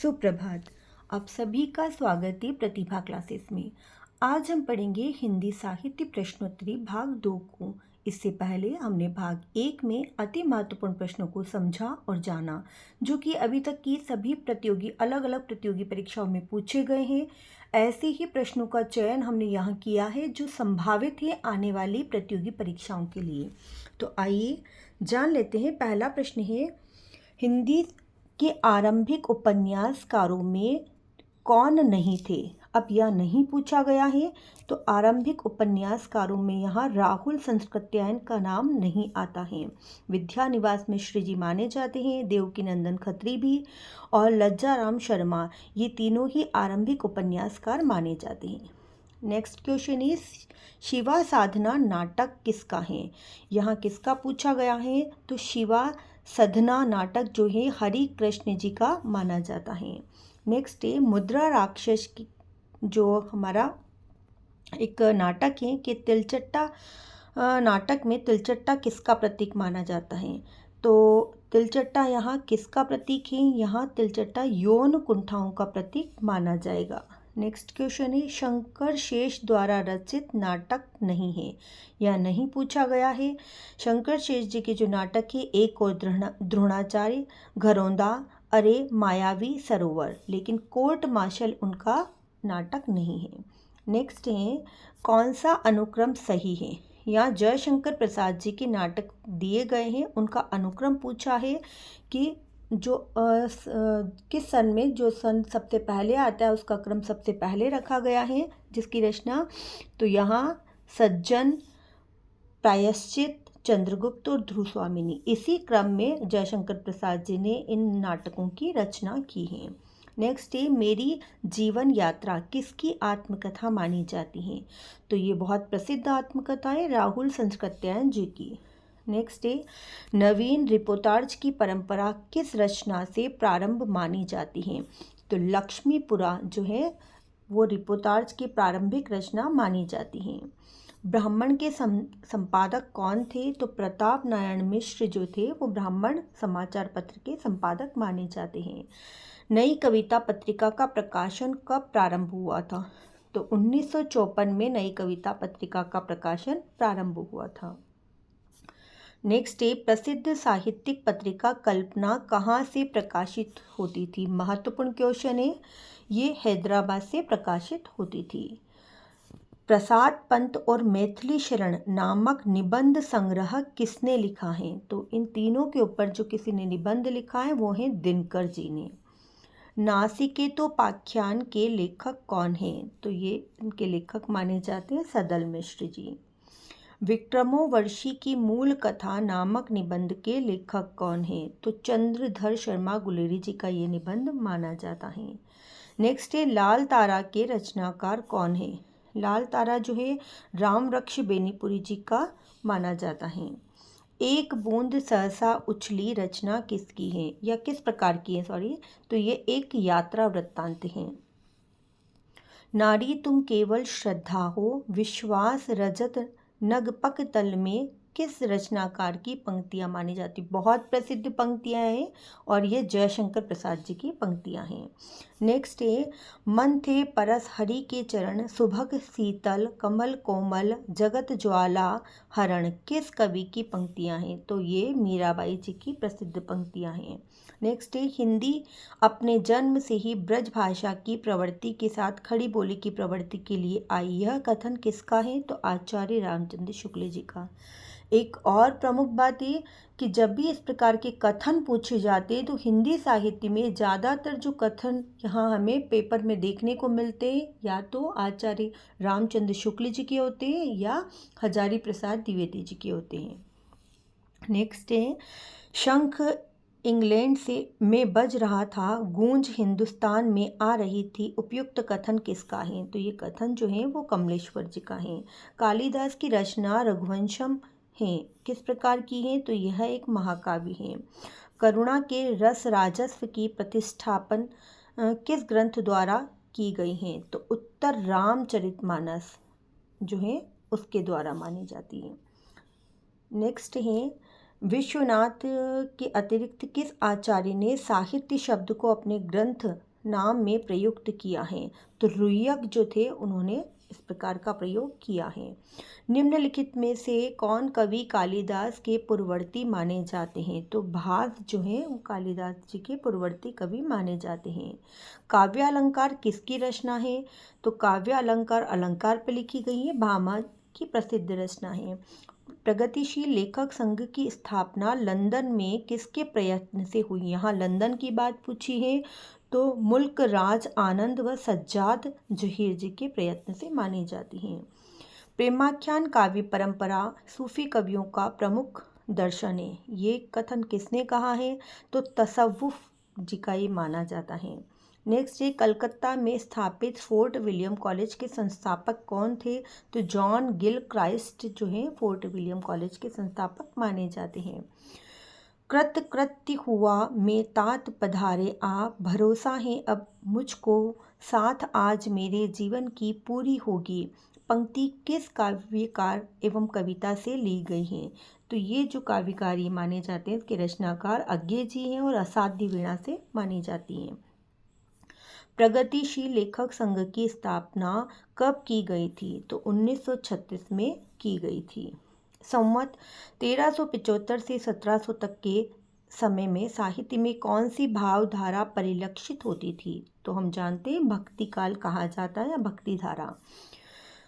सुप्रभात। आप सभी का स्वागत है प्रतिभा क्लासेस में। आज हम पढ़ेंगे हिंदी साहित्य प्रश्नोत्तरी भाग 2 को। इससे पहले हमने भाग 1 में अति महत्वपूर्ण प्रश्नों को समझा और जाना, जो कि अभी तक की सभी अलग अलग प्रतियोगी परीक्षाओं में पूछे गए हैं। ऐसे ही प्रश्नों का चयन हमने यहाँ किया है जो संभावित है आने वाली प्रतियोगी परीक्षाओं के लिए। तो आइए जान लेते हैं। पहला प्रश्न है, हिंदी के आरंभिक उपन्यासकारों में कौन नहीं थे? अब यह नहीं पूछा गया है, तो आरंभिक उपन्यासकारों में यहाँ राहुल संस्कृत्यायन का नाम नहीं आता है। विद्यानिवास मिश्र जी माने जाते हैं, देवकीनंदन खत्री भी, और लज्जाराम शर्मा, ये तीनों ही आरंभिक उपन्यासकार माने जाते हैं। नेक्स्ट क्वेश्चन इज, शिवा साधना नाटक किसका है? यहाँ किसका पूछा गया है? तो शिवा साधना नाटक जो है हरि कृष्ण जी का माना जाता है। नेक्स्ट है, मुद्रा राक्षस की जो हमारा एक नाटक है कि तिलचट्टा नाटक में तिलचट्टा किसका प्रतीक माना जाता है? तो तिलचट्टा यहाँ किसका प्रतीक है? यहाँ तिलचट्टा यौन कुंठाओं का प्रतीक माना जाएगा। नेक्स्ट क्वेश्चन है, शंकर शेष द्वारा रचित नाटक नहीं है? यह नहीं पूछा गया है। शंकर शेष जी के जो नाटक है, एक और द्रोणाचार्य, घरौंदा, अरे मायावी सरोवर, लेकिन कोर्ट मार्शल उनका नाटक नहीं है। नेक्स्ट है, कौन सा अनुक्रम सही है? यहाँ जयशंकर प्रसाद जी के नाटक दिए गए हैं, उनका अनुक्रम पूछा है कि जो किस सन में जो सन सबसे पहले आता है उसका क्रम सबसे पहले रखा गया है जिसकी रचना। तो यहाँ सज्जन, प्रायश्चित, चंद्रगुप्त और ध्रुव स्वामिनी, इसी क्रम में जयशंकर प्रसाद जी ने इन नाटकों की रचना की है। नेक्स्ट है, मेरी जीवन यात्रा किसकी आत्मकथा मानी जाती है? तो ये बहुत प्रसिद्ध आत्मकथा है राहुल संस्कृत्यायन जी की। नेक्स्ट है, नवीन रिपोर्टाज की परंपरा किस रचना से प्रारंभ मानी जाती है? तो लक्ष्मीपुरा जो है वो रिपोर्टाज की प्रारंभिक रचना मानी जाती है। ब्राह्मण के संपादक कौन थे? तो प्रताप नारायण मिश्र जो थे वो ब्राह्मण समाचार पत्र के संपादक माने जाते हैं। नई कविता पत्रिका का प्रकाशन कब प्रारंभ हुआ था? तो 1954 में नई कविता पत्रिका का प्रकाशन प्रारंभ हुआ था। नेक्स्ट है, प्रसिद्ध साहित्यिक पत्रिका कल्पना कहाँ से प्रकाशित होती थी? महत्वपूर्ण क्वेश्चन है ये। हैदराबाद से प्रकाशित होती थी। प्रसाद पंत और मैथिली शरण नामक निबंध संग्रह किसने लिखा है? तो इन तीनों के ऊपर जो किसी ने निबंध लिखा है वो है दिनकर जी ने। नासिकेतोपाख्यान के लेखक कौन हैं? तो ये इनके लेखक माने जाते हैं सदल मिश्र जी। विक्रमोर्वशी की मूल कथा नामक निबंध के लेखक कौन हैं? तो चंद्रधर शर्मा गुलेरी जी का ये निबंध माना जाता है। नेक्स्ट है, लाल तारा के रचनाकार कौन है? लाल तारा जो है रामरक्ष बेनीपुरी जी का माना जाता है। एक बूंद सहसा उछली रचना किसकी है या किस प्रकार की है? तो ये एक यात्रा वृत्तांत है। नारी तुम केवल श्रद्धा हो, विश्वास रजत नगपक तल में किस रचनाकार की पंक्तियाँ मानी जाती? बहुत प्रसिद्ध पंक्तियाँ हैं और ये जयशंकर प्रसाद जी की पंक्तियाँ हैं। नेक्स्ट है, मन थे परस हरि के चरण, सुभग शीतल कमल कोमल जगत ज्वाला हरण, किस कवि की पंक्तियाँ हैं? तो ये मीराबाई जी की प्रसिद्ध पंक्तियाँ हैं। नेक्स्ट है, हिंदी अपने जन्म से ही ब्रज भाषा की प्रवृत्ति के साथ खड़ी बोली की प्रवृत्ति के लिए आई, यह कथन किसका है? तो आचार्य रामचंद्र शुक्ल जी का। एक और प्रमुख बात ये कि जब भी इस प्रकार के कथन पूछे जाते हैं तो हिंदी साहित्य में ज़्यादातर जो कथन यहाँ हमें पेपर में देखने को मिलते हैं या तो आचार्य रामचंद्र शुक्ल जी के होते हैं या हजारी प्रसाद द्विवेदी जी के होते हैं। नेक्स्ट है, शंख इंग्लैंड में बज रहा था, गूंज हिंदुस्तान में आ रही थी, उपयुक्त कथन किसका है? तो ये कथन जो है वो कमलेश्वर जी का है। कालिदास की रचना रघुवंशम है, किस प्रकार की है? तो यह एक महाकाव्य है। करुणा के रस राजस्व की प्रतिष्ठापन किस ग्रंथ द्वारा की गई है? तो उत्तर रामचरितमानस जो है उसके द्वारा मानी जाती है। नेक्स्ट है, विश्वनाथ के अतिरिक्त किस आचार्य ने साहित्य शब्द को अपने ग्रंथ नाम में प्रयुक्त किया है। तो रुय्यक जो थे उन्होंने इस प्रकार का प्रयोग किया है। निम्नलिखित में से कौन कवि कालिदास के पूर्ववर्ती माने जाते हैं? तो भास जो हैं वो कालिदास जी के पूर्ववर्ती कवि माने जाते हैं। काव्यालंकार किसकी रचना है? तो काव्यालंकार अलंकार पर लिखी गई है, भामा की प्रसिद्ध रचना है। प्रगतिशील लेखक संघ की स्थापना लंदन में किसके प्रयत्न से हुई? यहाँ लंदन की बात पूछी है, तो मुल्क राज आनंद व सज्जाद जहीर जी के प्रयत्न से मानी जाती हैं। प्रेमाख्यान काव्य परंपरा सूफी कवियों का प्रमुख दर्शन है, ये कथन किसने कहा है? तो तसव्वुफ जी का ये माना जाता है। नेक्स्ट है, कलकत्ता में स्थापित फोर्ट विलियम कॉलेज के संस्थापक कौन थे? तो जॉन गिल क्राइस्ट जो है फोर्ट विलियम कॉलेज के संस्थापक माने जाते हैं। कृत्य हुआ में तात पधारे आप, भरोसा है अब मुझको साथ आज मेरे जीवन की पूरी होगी, पंक्ति किस काव्यकार एवं कविता से ली गई है? तो ये जो काव्यकार ये माने जाते हैं इसके रचनाकार अज्ञे जी हैं और असाध्य वीणा से मानी जाती हैं। प्रगतिशील लेखक संघ की स्थापना कब की गई थी? तो 1936 में की गई थी। संवत 1375 से 1700 तक के समय में साहित्य में कौन सी भावधारा परिलक्षित होती थी? तो हम जानते हैं भक्ति काल कहा जाता है या भक्ति धारा।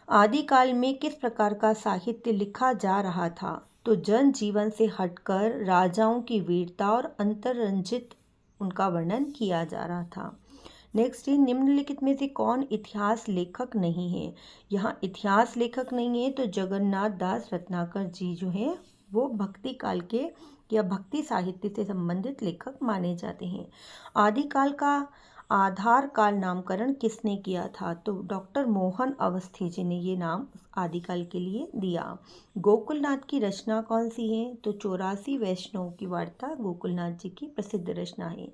आदिकाल में किस प्रकार का साहित्य लिखा जा रहा था? तो जन जीवन से हटकर राजाओं की वीरता और अंतरंजित उनका वर्णन किया जा रहा था। नेक्स्ट है, निम्नलिखित में से कौन इतिहास लेखक नहीं है? यहाँ इतिहास लेखक नहीं है तो जगन्नाथ दास रत्नाकर जी जो हैं वो भक्ति काल के या भक्ति साहित्य से संबंधित लेखक माने जाते हैं। आदिकाल का आधार काल नामकरण किसने किया था? तो डॉक्टर मोहन अवस्थी जी ने ये नाम आदिकाल के लिए दिया। गोकुलनाथ की रचना कौन सी है? तो 84 वैष्णव की वार्ता गोकुलनाथ जी की प्रसिद्ध रचना है।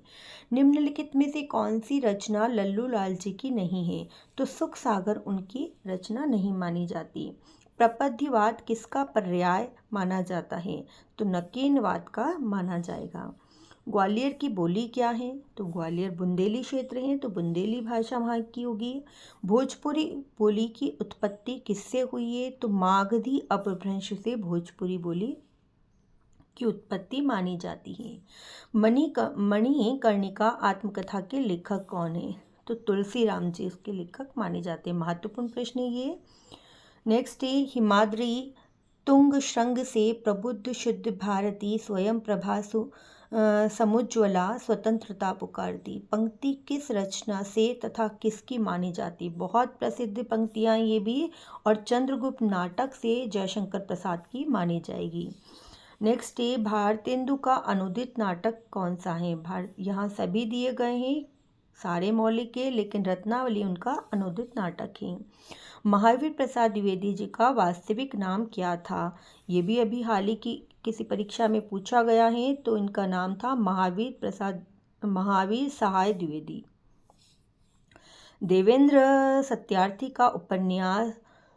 निम्नलिखित में से कौन सी रचना लल्लू लाल जी की नहीं है? तो सुख सागर उनकी रचना नहीं मानी जाती। प्रपद्यवाद किसका पर्याय माना जाता है? तो नकीनवाद का माना जाएगा। ग्वालियर की बोली क्या है? तो ग्वालियर बुंदेली क्षेत्र है तो बुंदेली भाषा वहाँ की होगी। भोजपुरी बोली की उत्पत्ति किससे हुई है? तो मागधी अपभ्रंश से भोजपुरी बोली की उत्पत्ति मानी जाती है। मणिकर्णिका आत्मकथा के लेखक कौन है? तो तुलसी राम जी इसके लेखक माने जाते हैं। महत्वपूर्ण प्रश्न ये। नेक्स्ट है, हिमाद्री तुंग श्रृंग से प्रबुद्ध शुद्ध भारती स्वयं प्रभा समुज्ज्वला स्वतंत्रता पुकारती, पंक्ति किस रचना से तथा किसकी मानी जाती? बहुत प्रसिद्ध पंक्तियां ये भी, और चंद्रगुप्त नाटक से जयशंकर प्रसाद की मानी जाएगी। नेक्स्ट है, भारतेंदु का अनुदित नाटक कौन सा है? यहाँ सभी दिए गए हैं सारे मौलिक है, लेकिन रत्नावली उनका अनुदित नाटक है। महावीर प्रसाद द्विवेदी जी का वास्तविक नाम क्या था? ये भी अभी हाल ही की किसी परीक्षा में पूछा गया है, तो इनका नाम था महावीर सहाय द्विवेदी। देवेंद्र सत्यार्थी का उपन्यास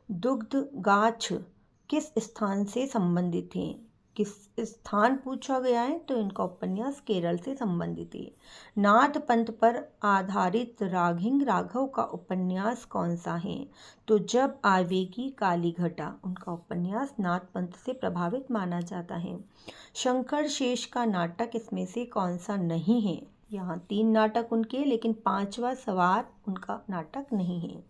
दुग्धगाछ किस स्थान से संबंधित है? किस स्थान पूछा गया है, तो इनका उपन्यास केरल से संबंधित है। नाथ पंथ पर आधारित राघिंग राघव का उपन्यास कौन सा है? तो जब आवेगी काली घटा, उनका उपन्यास नाथ पंथ से प्रभावित माना जाता है। शंकर शेष का नाटक इसमें से कौन सा नहीं है? यहाँ 3 नाटक उनके, लेकिन 5वां सवार उनका नाटक नहीं है।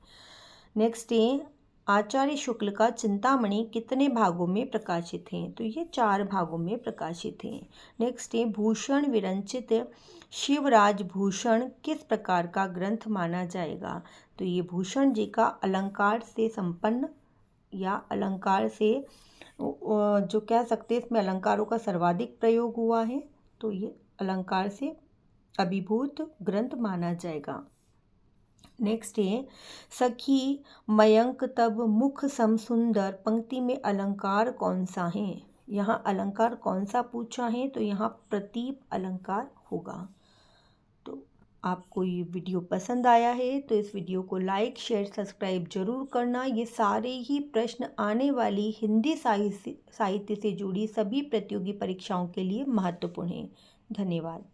नेक्स्ट है, आचार्य शुक्ल का चिंतामणि कितने भागों में प्रकाशित हैं? तो ये 4 भागों में प्रकाशित हैं। नेक्स्ट है, भूषण विरचित शिवराज भूषण किस प्रकार का ग्रंथ माना जाएगा? तो ये भूषण जी का अलंकार से संपन्न या अलंकार से जो कह सकते हैं इसमें अलंकारों का सर्वाधिक प्रयोग हुआ है, तो ये अलंकार से अभिभूत ग्रंथ माना जाएगा। नेक्स्ट है, सखी मयंक तब मुख सम सुंदर, पंक्ति में अलंकार कौन सा है? यहाँ अलंकार कौन सा पूछा है? तो यहाँ प्रतीप अलंकार होगा। तो आपको ये वीडियो पसंद आया है तो इस वीडियो को लाइक शेयर सब्सक्राइब जरूर करना। ये सारे ही प्रश्न आने वाली हिंदी साहित्य से जुड़ी सभी प्रतियोगी परीक्षाओं के लिए महत्वपूर्ण हैं। धन्यवाद।